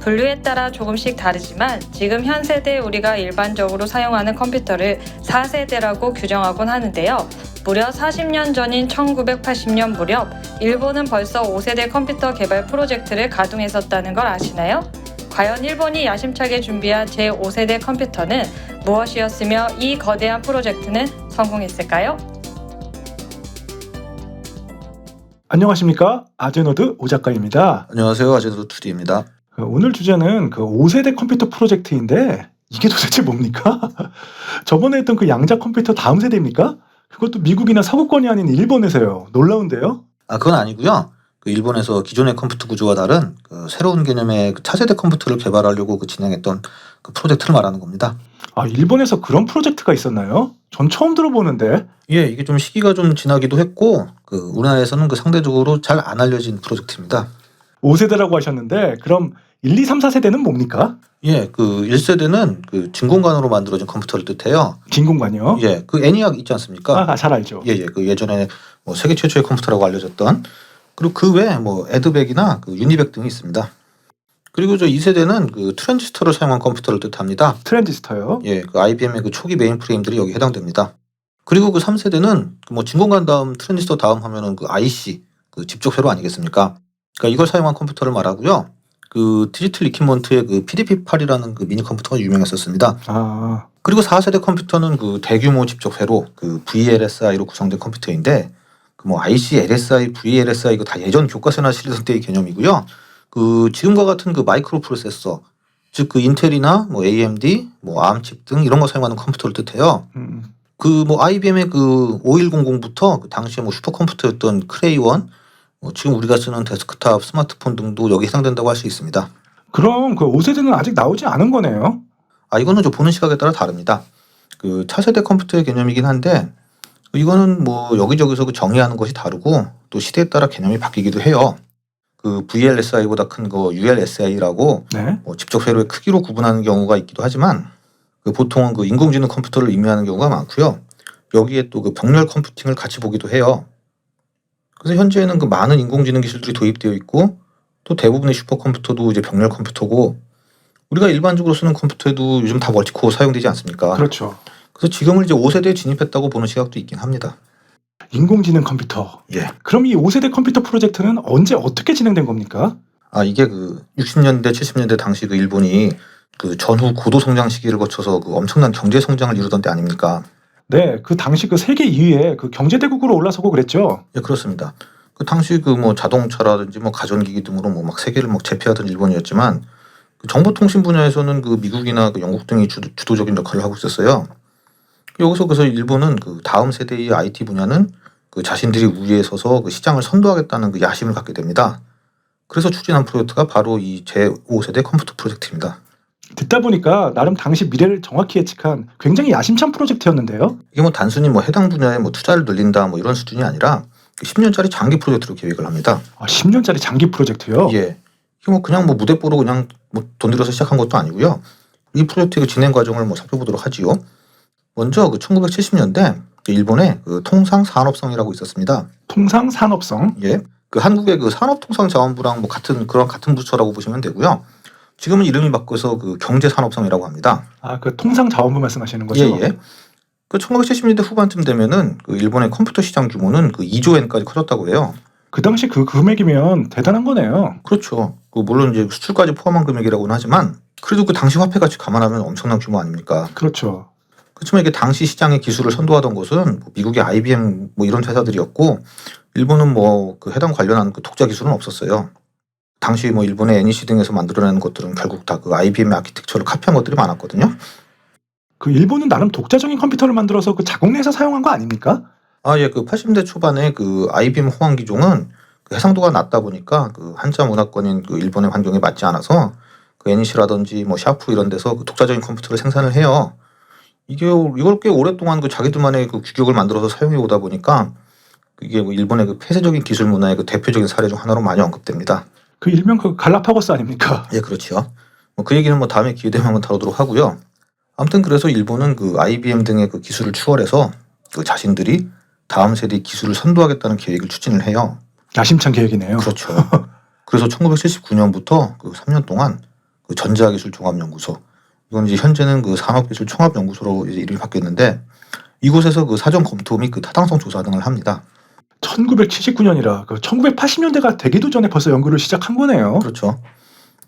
분류에 따라 조금씩 다르지만 지금 현 세대 우리가 일반적으로 사용하는 컴퓨터를 4세대라고 규정하곤 하는데요. 무려 40년 전인 1980년 무렵 일본은 벌써 5세대 컴퓨터 개발 프로젝트를 가동했었다는 걸 아시나요? 과연 일본이 야심차게 준비한 제5세대 컴퓨터는 무엇이었으며 이 거대한 프로젝트는 성공했을까요? 안녕하십니까? 아제노드 오 작가입니다. 안녕하세요. 아제노드 2D입니다. 오늘 주제는 그 5세대 컴퓨터 프로젝트인데 이게 도대체 뭡니까? 저번에 했던 그 양자 컴퓨터 다음 세대입니까? 그것도 미국이나 서구권이 아닌 일본에서요. 놀라운데요? 그건 아니고요. 일본에서 기존의 컴퓨터 구조와 다른 새로운 개념의 차세대 컴퓨터를 개발하려고 진행했던 프로젝트를 말하는 겁니다. 일본에서 그런 프로젝트가 있었나요? 전 처음 들어보는데. 예, 이게 좀 시기가 좀 지나기도 했고 우리나라에서는 상대적으로 잘 안 알려진 프로젝트입니다. 5세대라고 하셨는데 그럼 1, 2, 3, 4세대는 뭡니까? 예, 1세대는 진공관으로 만들어진 컴퓨터를 뜻해요. 진공관이요? 예, 애니악 있지 않습니까? 잘 알죠. 예, 예전에 세계 최초의 컴퓨터라고 알려졌던, 그리고 그 외에 에드백이나 유니백 등이 있습니다. 그리고 2세대는 트랜지스터를 사용한 컴퓨터를 뜻합니다. 트랜지스터요? 예, IBM의 초기 메인프레임들이 여기 해당됩니다. 그리고 3세대는 진공관 다음 트랜지스터 다음 하면은 IC, 집적 회로 아니겠습니까? 그러니까 이걸 사용한 컴퓨터를 말하고요. 디지털 이퀴먼트의 PDP-8이라는 미니 컴퓨터가 유명했었습니다. 그리고 4세대 컴퓨터는 대규모 집적 회로 VLSI로 구성된 컴퓨터인데 IC, LSI, VLSI 이거 다 예전 교과서나 실습 때의 개념이고요. 지금과 같은 마이크로 프로세서, 즉 인텔이나 AMD, ARM칩 등 이런 거 사용하는 컴퓨터를 뜻해요. IBM의 5100부터 당시에 슈퍼컴퓨터였던 크레이원, 지금 우리가 쓰는 데스크탑, 스마트폰 등도 여기 해당된다고 할 수 있습니다. 그럼 5세대는 아직 나오지 않은 거네요? 이거는 보는 시각에 따라 다릅니다. 차세대 컴퓨터의 개념이긴 한데 이거는 여기저기서 정의하는 것이 다르고 또 시대에 따라 개념이 바뀌기도 해요. VLSI보다 큰 ULSI라고 네? 집적 회로의 크기로 구분하는 경우가 있기도 하지만 보통은 인공지능 컴퓨터를 의미하는 경우가 많고요. 여기에 또 병렬 컴퓨팅을 같이 보기도 해요. 그래서 현재는 많은 인공지능 기술들이 도입되어 있고 또 대부분의 슈퍼컴퓨터도 이제 병렬 컴퓨터고 우리가 일반적으로 쓰는 컴퓨터에도 요즘 다 멀티코어 사용되지 않습니까? 그렇죠. 그래서 지금은 이제 5세대에 진입했다고 보는 시각도 있긴 합니다. 인공지능 컴퓨터. 예. 그럼 이 5세대 컴퓨터 프로젝트는 언제 어떻게 진행된 겁니까? 이게 60년대, 70년대 당시 일본이 전후 고도 성장 시기를 거쳐서 엄청난 경제 성장을 이루던 때 아닙니까? 네, 당시 세계 2위의 경제 대국으로 올라서고 그랬죠. 예, 그렇습니다. 당시 자동차라든지 가전기기 등으로 막 세계를 제패하던 일본이었지만 정보통신 분야에서는 미국이나 영국 등이 주도적인 역할을 하고 있었어요. 여기서 그래서 일본은 다음 세대의 IT 분야는 자신들이 우위에 서서 시장을 선도하겠다는 야심을 갖게 됩니다. 그래서 추진한 프로젝트가 바로 이 제5세대 컴퓨터 프로젝트입니다. 듣다 보니까 나름 당시 미래를 정확히 예측한 굉장히 야심찬 프로젝트였는데요. 이게 단순히 해당 분야에 투자를 늘린다 이런 수준이 아니라 10년짜리 장기 프로젝트로 계획을 합니다. 10년짜리 장기 프로젝트요? 예. 이게 그냥 무대뽀로 그냥 돈 들여서 시작한 것도 아니고요. 이 프로젝트의 진행 과정을 살펴보도록 하지요. 먼저 1970년대 일본에 통상산업성이라고 있었습니다. 통상산업성? 예. 한국의 산업통상자원부랑 같은 부처라고 보시면 되고요. 지금은 이름이 바꿔서 경제산업성이라고 합니다. 통상자원부 말씀하시는 거죠? 예. 1970년대 후반쯤 되면은 일본의 컴퓨터 시장 규모는 2조 엔까지 커졌다고 해요. 그 당시 금액이면 대단한 거네요. 그렇죠. 물론 이제 수출까지 포함한 금액이라고는 하지만 그래도 당시 화폐 가치 감안하면 엄청난 규모 아닙니까? 그렇죠. 그렇지만 이게 당시 시장의 기술을 선도하던 곳은 미국의 IBM 이런 회사들이었고 일본은 해당 관련한 독자 기술은 없었어요. 당시 일본의 NEC 등에서 만들어내는 것들은 결국 다 IBM의 아키텍처를 카피한 것들이 많았거든요. 일본은 나름 독자적인 컴퓨터를 만들어서 자국 내에서 사용한 거 아닙니까? 예. 80년대 초반에 IBM 호환 기종은 해상도가 낮다 보니까 한자 문화권인 일본의 환경에 맞지 않아서 NEC라든지 샤프 이런 데서 독자적인 컴퓨터를 생산을 해요. 이걸 꽤 오랫동안 자기들만의 규격을 만들어서 사용해 오다 보니까 이게 일본의 폐쇄적인 기술 문화의 대표적인 사례 중 하나로 많이 언급됩니다. 일명 갈라파고스 아닙니까? 예, 그렇죠. 그 얘기는 다음에 기회 되면 한번 다루도록 하고요. 아무튼 그래서 일본은 IBM 등의 기술을 추월해서 자신들이 다음 세대 기술을 선도하겠다는 계획을 추진을 해요. 야심찬 계획이네요. 그렇죠. 그래서 1979년부터 3년 동안 그 전자기술종합연구소. 이건 이제 현재는 그 산업기술총합연구소로 이제 이름이 바뀌었는데 이곳에서 그 사전 검토 및 그 타당성 조사 등을 합니다. 1979년이라 그 1980년대가 되기도 전에 벌써 연구를 시작한 거네요. 그렇죠.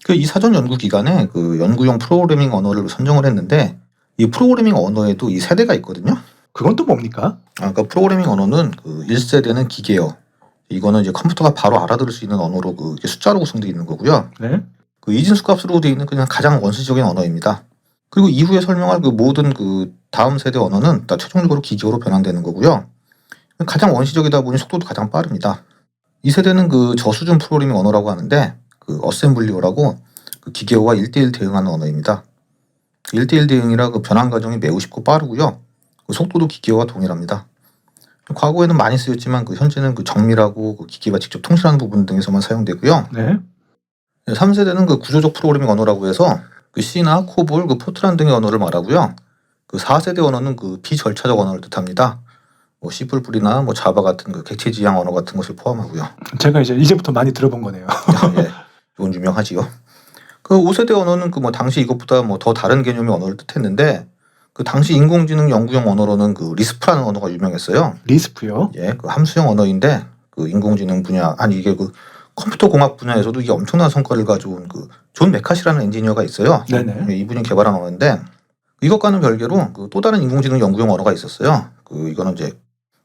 그 이 사전 연구 기간에 그 연구용 프로그래밍 언어를 선정을 했는데 이 프로그래밍 언어에도 이 세대가 있거든요. 그건 또 뭡니까? 그러니까 프로그래밍 언어는 그 1세대는 기계어. 이거는 이제 컴퓨터가 바로 알아들을 수 있는 언어로 그 이게 숫자로 구성되어 있는 거고요. 네. 그 이진수 값으로 되어 있는 그냥 가장 원시적인 언어입니다. 그리고 이후에 설명할 그 모든 그 다음 세대 언어는 다 최종적으로 기계어로 변환되는 거고요. 가장 원시적이다 보니 속도도 가장 빠릅니다. 이 세대는 그 저수준 프로그래밍 언어라고 하는데 그 어셈블리어라고 그 기계어와 1대1 대응하는 언어입니다. 1대1 대응이라 그 변환 과정이 매우 쉽고 빠르고요. 그 속도도 기계어와 동일합니다. 과거에는 많이 쓰였지만 그 현재는 그 정밀하고 그 기계와 직접 통신하는 부분 등에서만 사용되고요. 네. 3세대는 그 구조적 프로그래밍 언어라고 해서 그 C나 코볼, 그 포트란 등의 언어를 말하고요. 그 4세대 언어는 그 비절차적 언어를 뜻합니다. 뭐 C++이나 뭐 자바 같은 그 객체 지향 언어 같은 것을 포함하고요. 제가 이제부터 많이 들어본 거네요. 예, 이건 유명하지요. 그 5세대 언어는 그 뭐 당시 이것보다 뭐 더 다른 개념의 언어를 뜻했는데 그 당시 인공지능 연구용 언어로는 그 리스프라는 언어가 유명했어요. 리스프요? 예, 그 함수형 언어인데 그 인공지능 분야 아니 이게 그 컴퓨터 공학 분야에서도 이게 엄청난 성과를 가져온 그 존 메카시라는 엔지니어가 있어요. 네네. 예, 이분이 개발한 언어인데 이것과는 별개로 그 또 다른 인공지능 연구용 언어가 있었어요. 그 이거는 이제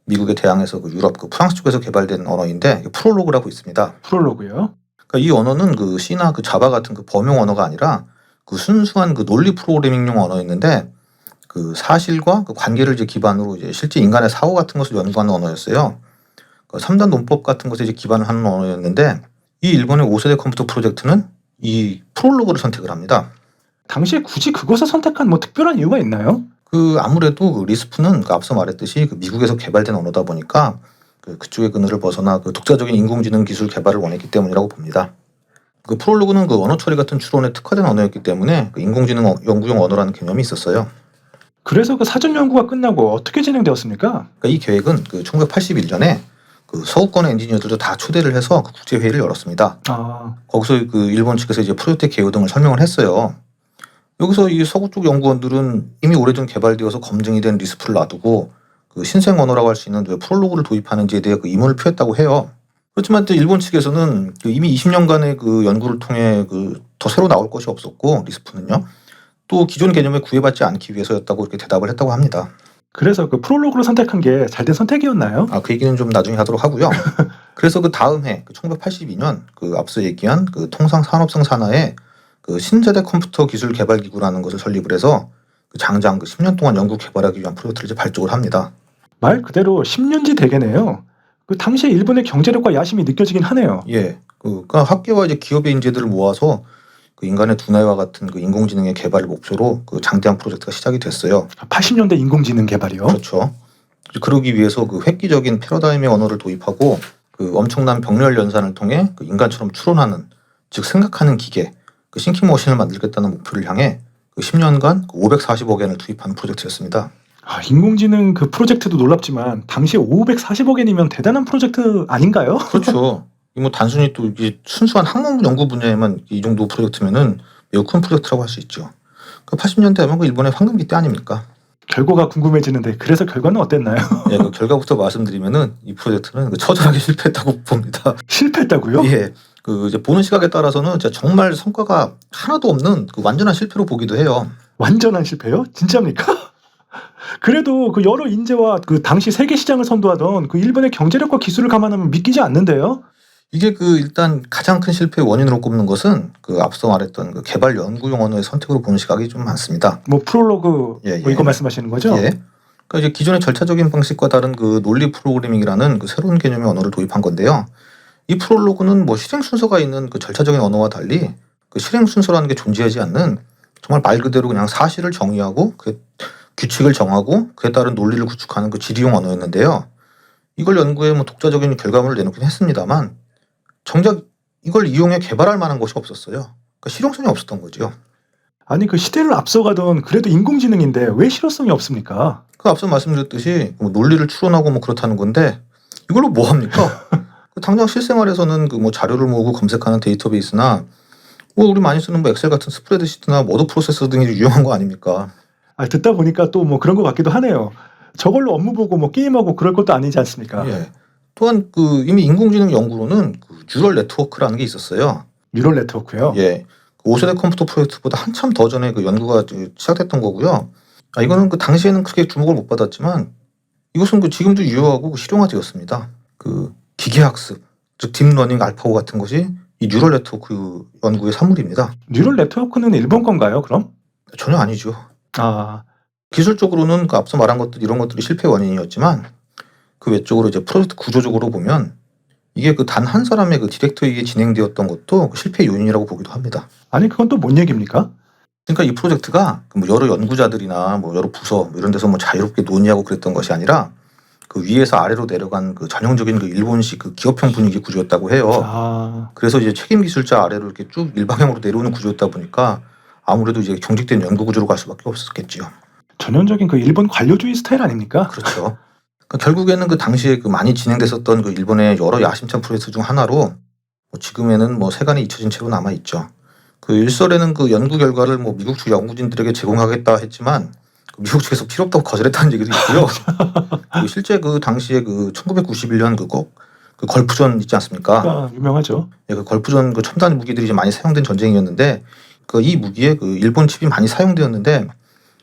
미국의 대항에서 그 유럽 그 프랑스 쪽에서 개발된 언어인데 프롤로그라고 있습니다. 프롤로그요? 그러니까 이 언어는 그 C나 그 자바 같은 그 범용 언어가 아니라 그 순수한 그 논리 프로그래밍용 언어였는데 그 사실과 그 관계를 이제 기반으로 이제 실제 인간의 사고 같은 것을 연구하는 언어였어요. 그 3단 논법 같은 것에 이제 기반을 하는 언어였는데 이 일본의 5세대 컴퓨터 프로젝트는 이 프롤로그를 선택을 합니다. 당시에 굳이 그것을 선택한 뭐 특별한 이유가 있나요? 그 아무래도 그 리스프는 그 앞서 말했듯이 그 미국에서 개발된 언어다 보니까 그쪽의 그늘을 벗어나 그 독자적인 인공지능 기술 개발을 원했기 때문이라고 봅니다. 그 프롤로그는 그 언어 처리 같은 추론에 특화된 언어였기 때문에 그 인공지능 연구용 언어라는 개념이 있었어요. 그래서 그 사전 연구가 끝나고 어떻게 진행되었습니까? 그러니까 이 계획은 그 1981년에 그 서구권의 엔지니어들도 다 초대를 해서 그 국제 회의를 열었습니다. 아, 거기서 그 일본 측에서 이제 프로젝트 개요 등을 설명을 했어요. 여기서 이 서구 쪽 연구원들은 이미 오래전 개발되어서 검증이 된 리스프를 놔두고 그 신생 언어라고 할 수 있는 왜 프롤로그를 도입하는지에 대해 그 의문을 표했다고 해요. 그렇지만 또 일본 측에서는 그 이미 20년간의 그 연구를 통해 그 더 새로 나올 것이 없었고 리스프는요. 또 기존 개념에 구애받지 않기 위해서였다고 이렇게 대답을 했다고 합니다. 그래서 그 프롤로그를 선택한 게 잘된 선택이었나요? 그 얘기는 좀 나중에 하도록 하고요. 그래서 그 다음 해, 1982년 그 앞서 얘기한 그 통상산업성 산하에 그 신세대 컴퓨터 기술 개발 기구라는 것을 설립을 해서 그 장장 그 10년 동안 연구 개발하기 위한 프로젝트를 이제 발족을 합니다. 말 그대로 10년지 대계네요. 그 당시에 일본의 경제력과 야심이 느껴지긴 하네요. 예, 그러니까 학계와 이제 기업의 인재들을 모아서 그 인간의 두뇌와 같은 그 인공지능의 개발을 목표로 그 장대한 프로젝트가 시작이 됐어요. 80년대 인공지능 개발이요? 그렇죠. 그러기 위해서 그 획기적인 패러다임의 언어를 도입하고 그 엄청난 병렬 연산을 통해 그 인간처럼 추론하는 즉 생각하는 기계 그 싱킹머신을 만들겠다는 목표를 향해 그 10년간 540억 엔을 투입한 프로젝트였습니다. 인공지능 그 프로젝트도 놀랍지만 당시에 540억 엔이면 대단한 프로젝트 아닌가요? 그렇죠. 뭐 단순히 또 이게 순수한 학문 연구 분야에만 이 정도 프로젝트면은 매우 큰 프로젝트라고 할 수 있죠. 그 80년대 하면 그 일본의 황금기 때 아닙니까? 결과가 궁금해지는데 그래서 결과는 어땠나요? 예, 그 결과부터 말씀드리면은 이 프로젝트는 그 처절하게 실패했다고 봅니다. 실패했다고요? 예. 그 이제 보는 시각에 따라서는 진짜 정말 성과가 하나도 없는 그 완전한 실패로 보기도 해요. 완전한 실패요? 진짜입니까? 그래도 그 여러 인재와 그 당시 세계 시장을 선도하던 그 일본의 경제력과 기술을 감안하면 믿기지 않는데요? 이게 그 일단 가장 큰 실패의 원인으로 꼽는 것은 그 앞서 말했던 그 개발 연구용 언어의 선택으로 보는 시각이 좀 많습니다. 뭐 프롤로그 예, 뭐 이거 말씀하시는 거죠? 예. 그러니까 이제 기존의 절차적인 방식과 다른 그 논리 프로그래밍이라는 그 새로운 개념의 언어를 도입한 건데요. 이 프롤로그는 뭐 실행 순서가 있는 그 절차적인 언어와 달리 그 실행 순서라는 게 존재하지 않는 정말 말 그대로 그냥 사실을 정의하고 그 규칙을 정하고 그에 따른 논리를 구축하는 그 지리용 언어였는데요. 이걸 연구해 뭐 독자적인 결과물을 내놓긴 했습니다만 정작 이걸 이용해 개발할 만한 것이 없었어요. 그러니까 실용성이 없었던 거죠. 아니 그 시대를 앞서가던 그래도 인공지능인데 왜 실효성이 없습니까? 그 앞서 말씀드렸듯이 뭐 논리를 추론하고 뭐 그렇다는 건데 이걸로 뭐 합니까? 당장 실생활에서는 그 뭐 자료를 모으고 검색하는 데이터베이스나 뭐 우리 많이 쓰는 뭐 엑셀 같은 스프레드시트나 워드 프로세서 등이 유용한 거 아닙니까? 듣다 보니까 또 뭐 그런 것 같기도 하네요. 저걸로 업무 보고 뭐 게임하고 그럴 것도 아니지 않습니까? 예. 또한 그 이미 인공지능 연구로는 그 뉴럴 네트워크라는 게 있었어요. 뉴럴 네트워크요. 예. 그 5세대 컴퓨터 프로젝트보다 한참 더 전에 그 연구가 시작됐던 거고요. 이거는 그 당시에는 크게 주목을 못 받았지만 이것은 그 지금도 유효하고 실용화되었습니다. 그 기계학습, 즉 딥러닝 알파고 같은 것이 이 뉴럴 네트워크 연구의 산물입니다. 뉴럴 네트워크는 일본 건가요, 그럼? 전혀 아니죠. 아, 기술적으로는 그 앞서 말한 것들 이런 것들이 실패 원인이었지만 그 외적으로 이제 프로젝트 구조적으로 보면 이게 그 단 한 사람의 그 디렉터에게 진행되었던 것도 그 실패 요인이라고 보기도 합니다. 아니 그건 또 뭔 얘기입니까? 그러니까 이 프로젝트가 그 뭐 여러 연구자들이나 뭐 여러 부서 뭐 이런 데서 뭐 자유롭게 논의하고 그랬던 것이 아니라 그 위에서 아래로 내려간 그 전형적인 그 일본식 그 기업형 분위기 구조였다고 해요. 아, 그래서 이제 책임 기술자 아래로 이렇게 쭉 일방향으로 내려오는 구조였다 보니까 아무래도 이제 경직된 연구 구조로 갈 수밖에 없었겠죠. 전형적인 그 일본 관료주의 스타일 아닙니까? 그렇죠. 그러니까 결국에는 그 당시에 그 많이 진행됐었던 그 일본의 여러 야심찬 프로젝트 중 하나로 뭐 지금에는 뭐 세간에 잊혀진 채로 남아 있죠. 그 일설에는 그 연구 결과를 뭐 미국 측 연구진들에게 제공하겠다 했지만 그 미국 측에서 필요 없다고 거절했다는 얘기도 있고요. 그 실제 그 당시에 그 1991년 그 걸프전 있지 않습니까? 아, 유명하죠. 예, 그 걸프전 그 첨단 무기들이 이제 많이 사용된 전쟁이었는데 그 이 무기에 그 일본 칩이 많이 사용되었는데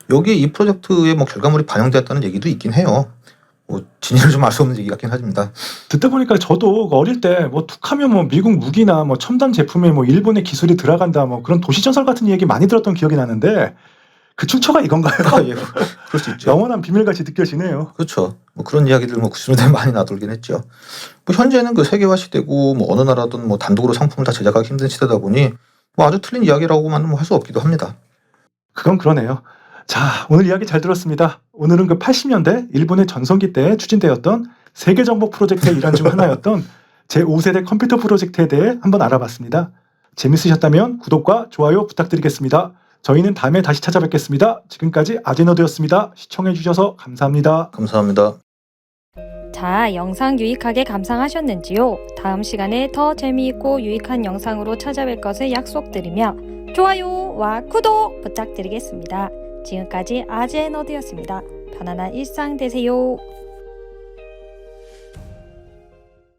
여기에 이 프로젝트의 뭐 결과물이 반영되었다는 얘기도 있긴 해요. 뭐 진위를 좀 알 수 없는 얘기 같긴 합니다. 듣다 보니까 저도 어릴 때 뭐 툭하면 뭐 미국 무기나 뭐 첨단 제품에 뭐 일본의 기술이 들어간다 뭐 그런 도시전설 같은 얘기 많이 들었던 기억이 나는데 그 출처가 이건가요? 예, 그럴 수 있죠. 영원한 비밀같이 느껴지네요. 그렇죠. 뭐 그런 이야기들 뭐 90년대 많이 나돌긴 했죠. 뭐 현재는 그 세계화 시대고 뭐 어느 나라든 뭐 단독으로 상품을 다 제작하기 힘든 시대다 보니 뭐 아주 틀린 이야기라고만은 뭐 할 수 없기도 합니다. 그건 그러네요. 자, 오늘 이야기 잘 들었습니다. 오늘은 그 80년대 일본의 전성기 때 추진되었던 세계정복 프로젝트의 일환 중 하나였던 제5세대 컴퓨터 프로젝트에 대해 한번 알아봤습니다. 재밌으셨다면 구독과 좋아요 부탁드리겠습니다. 저희는 다음에 다시 찾아뵙겠습니다. 지금까지 아제너드였습니다. 시청해주셔서 감사합니다. 감사합니다. 자, 영상 유익하게 감상하셨는지요? 다음 시간에 더 재미있고 유익한 영상으로 찾아뵐 것을 약속드리며 좋아요와 구독 부탁드리겠습니다. 지금까지 아제너드였습니다. 편안한 일상 되세요.